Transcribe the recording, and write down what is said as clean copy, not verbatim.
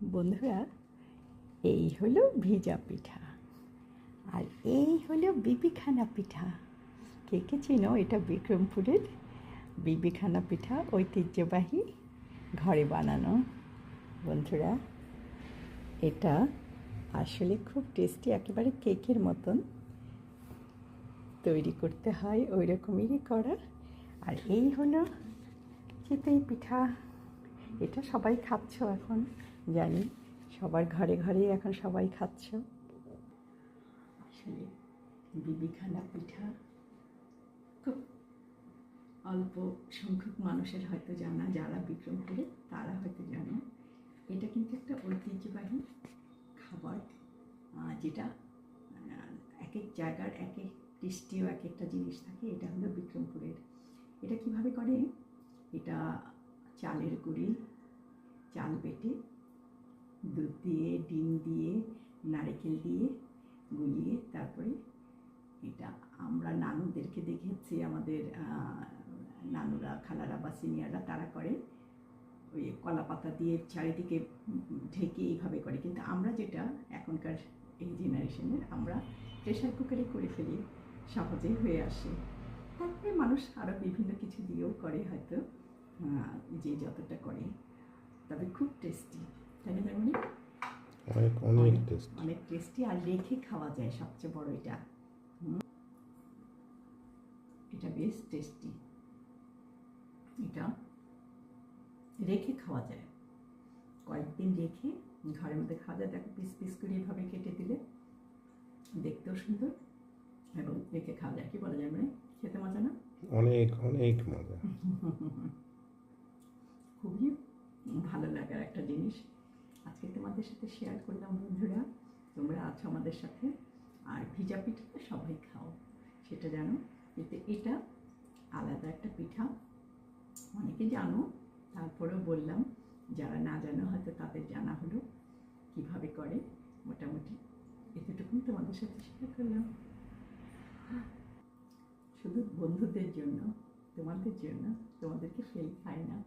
বন্ধুরা, এই হলো ভিজা পিঠা আর এই হলো বিবিখানা পিঠা। কে কে চেনো? এটা বিক্রমপুরের বিবিখানা পিঠা, ঐতিহ্যবাহী, ঘরে বানানো। বন্ধুরা, এটা আসলে খুব টেস্টি, একেবারে কেকের মতন তৈরি করতে হয়, ওই রকমেরই করা। আর এই হলো চিতই পিঠা। এটা সবাই খাচ্ছ এখন, জানি সবার ঘরে ঘরে এখন সবাই খাচ্ছ। আসলে বিবিখানা পিঠা খুব অল্প সংখ্যক মানুষের হয়তো জানা, যারা বিক্রমপুরে তারা হয়তো জানো। এটা কিন্তু একটা ঐতিহ্যবাহী খাবার, যেটা এক এক জায়গার এক এক দৃষ্টিও এক একটা জিনিস থাকে। এটা হলো বিক্রমপুরের। এটা কিভাবে করে? এটা চালের গুঁড়ি, চাল বেটে দুধ দিয়ে, ডিম দিয়ে, নারকেল দিয়ে গুলিয়ে তারপরে এটা আমরা নানুদেরকে দেখেছি, আমাদের নানুরা, খালারা বা সিনিয়ররা তারা করে ওই কলা পাতা দিয়ে চারিদিকে ঢেকে এইভাবে করে। কিন্তু আমরা যেটা এখনকার এই জেনারেশনের, আমরা প্রেশার কুকারে করে ফেলি, সহজেই হয়ে আসে। তারপরে মানুষ আরও বিভিন্ন কিছু দিয়েও করে হয়তো, যে যতটা করে। তবে খুব টেস্টি, তাই না? মানে অনেক টেস্টি, আর রেখে খাওয়া যায়, সবচেয়ে বড় এটা। এটা বেশ টেস্টি, এটা রেখে খাওয়া যায়, কয়েকদিন রেখে ঘরের মধ্যে খাওয়া যায়। দেখো পিস পিস করে এভাবে কেটে দিলে দেখতেও সুন্দর, এবং রেখে খাওয়া যায়। কি বলা যায়? মানে খেতে মজা না? অনেক অনেক মজা। খুবই ভালো লাগার একটা জিনিস আজকে তোমাদের সাথে শেয়ার করলাম। বন্ধুরা, তোমরা আছো আমাদের সাথে। আর ভিজা পিঠা তো সবাই খাও, সেটা জানো, কিন্তু এটা আলাদা একটা পিঠা। অনেকে জানো, তারপরেও বললাম, যারা না জানো হয়তো তাদের জানা হলো কিভাবে করে। মোটামুটি এতটুকুন তোমাদের সাথে শেয়ার করলাম, শুধু বন্ধুদের জন্য, তোমাদের জন্য। তোমাদেরকে ফেল খাই না।